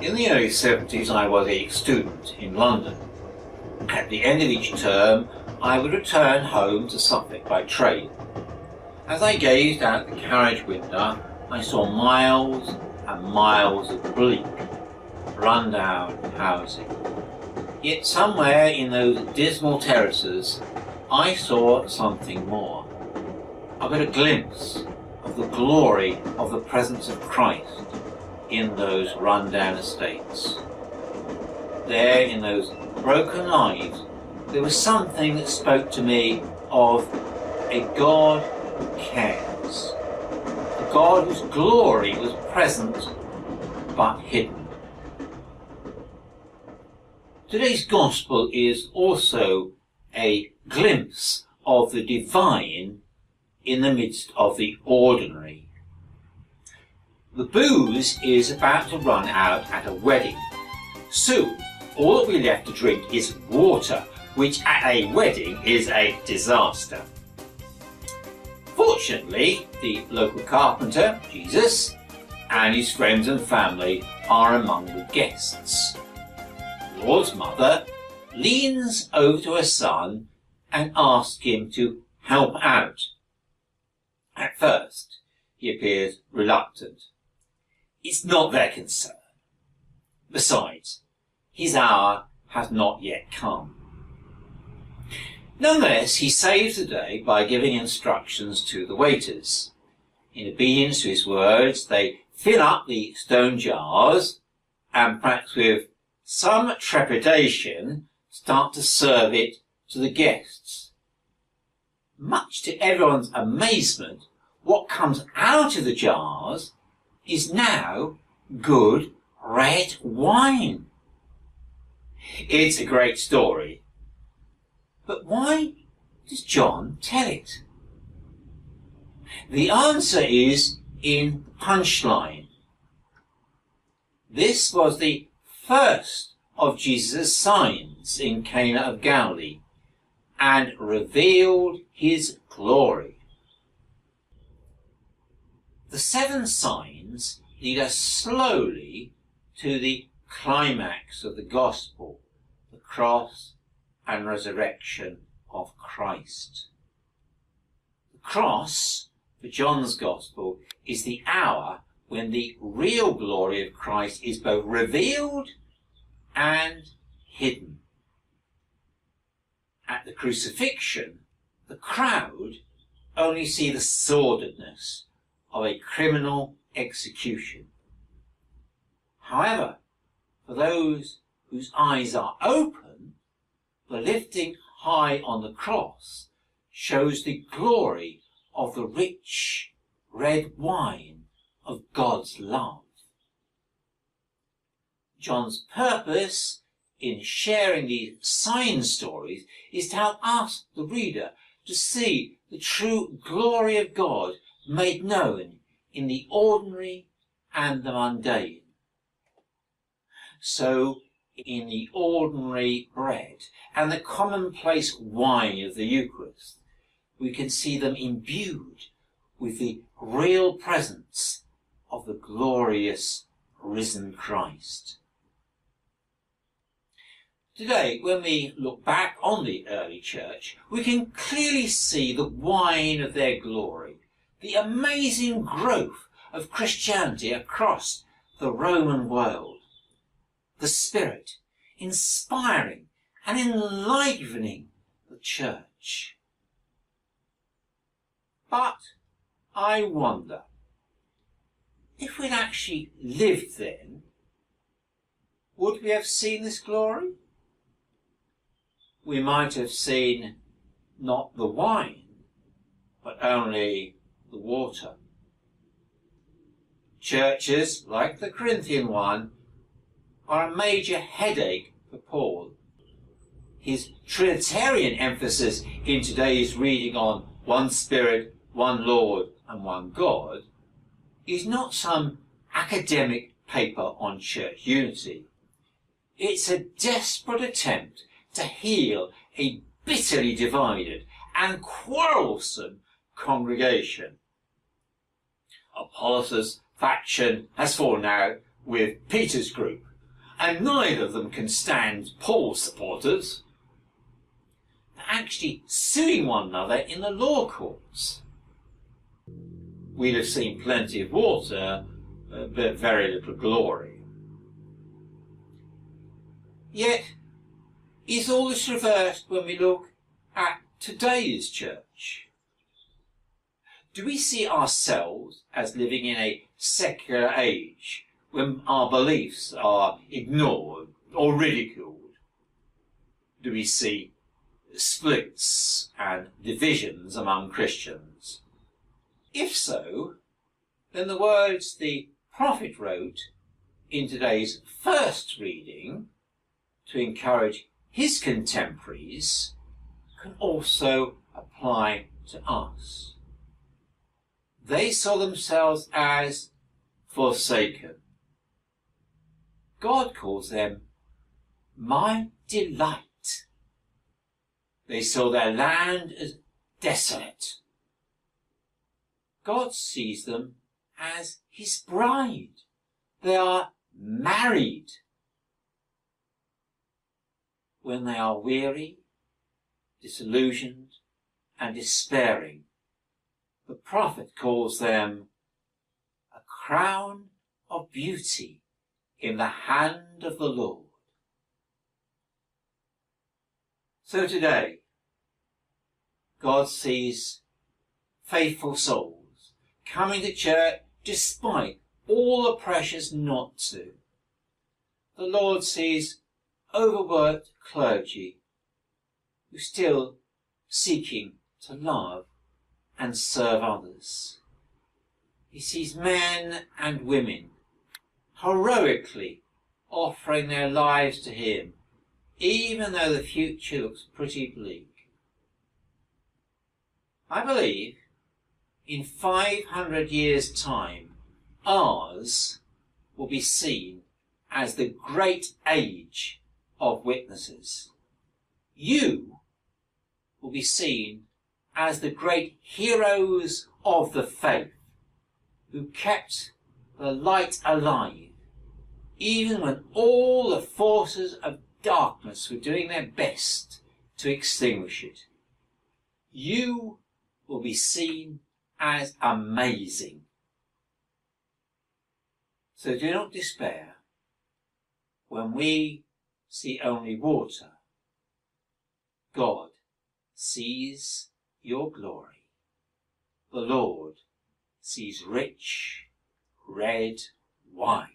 In the early 70s, I was a student in London. At the end of each term, I would return home to Suffolk by train. As I gazed out the carriage window, I saw miles and miles of bleak, run-down housing. Yet somewhere in those dismal terraces, I saw something more. I got a glimpse of the glory of the presence of Christ in those run-down estates. There, in those broken lives, there was something that spoke to me of a God who cares, a God whose glory was present but hidden. Today's Gospel is also a glimpse of the divine in the midst of the ordinary. The booze is about to run out at a wedding. Soon, all that we left to drink is water, which at a wedding is a disaster. Fortunately, the local carpenter, Jesus, and his friends and family are among the guests. The Lord's mother leans over to her son and asks him to help out. At first, he appears reluctant. It's not their concern. Besides, his hour has not yet come. Nonetheless, he saves the day by giving instructions to the waiters. In obedience to his words, they fill up the stone jars and, perhaps with some trepidation, start to serve it to the guests. Much to everyone's amazement, what comes out of the jars is now good red wine. It's a great story. But why does John tell it? The answer is in the punchline. This was the first of Jesus' signs in Cana of Galilee and revealed his glory. The 7 signs lead us slowly to the climax of the gospel, the cross and resurrection of Christ. The cross, for John's gospel, is the hour when the real glory of Christ is both revealed and hidden. At the crucifixion, the crowd only see the sordidness of a criminal execution. However, for those whose eyes are open, the lifting high on the cross shows the glory of the rich red wine of God's love. John's purpose in sharing these sign stories is to help us, the reader, to see the true glory of God made known in the ordinary and the mundane. So, in the ordinary bread and the commonplace wine of the Eucharist, we can see them imbued with the real presence of the glorious risen Christ. Today, when we look back on the early church, we can clearly see the wine of their glory, the amazing growth of Christianity across the Roman world, the Spirit inspiring and enlivening the church. But I wonder, if we'd actually lived then, would we have seen this glory? We might have seen not the wine, but only the water. Churches, like the Corinthian one, are a major headache for Paul. His Trinitarian emphasis in today's reading on one Spirit, one Lord, and one God is not some academic paper on church unity. It's a desperate attempt to heal a bitterly divided and quarrelsome congregation. Apollos' faction has fallen out with Peter's group, and neither of them can stand Paul's supporters, they're actually suing one another in the law courts. We'd have seen plenty of water, but very little glory. Yet, is all this reversed when we look at today's church? Do we see ourselves as living in a secular age when our beliefs are ignored or ridiculed? Do we see splits and divisions among Christians? If so, then the words the prophet wrote in today's first reading to encourage his contemporaries can also apply to us. They saw themselves as forsaken. God calls them my delight. They saw their land as desolate. God sees them as his bride. They are married. When they are weary, disillusioned, and despairing, the prophet calls them a crown of beauty in the hand of the Lord. So today, God sees faithful souls coming to church despite all the pressures not to. The Lord sees overworked clergy who are still seeking to love and serve others. He sees men and women heroically offering their lives to him, even though the future looks pretty bleak. I believe in 500 years' time, ours will be seen as the great age of witnesses. You will be seen as the great heroes of the faith who kept the light alive, even when all the forces of darkness were doing their best to extinguish it. You will be seen as amazing. So do not despair when we see only water. God sees your glory. The Lord sees rich red wine.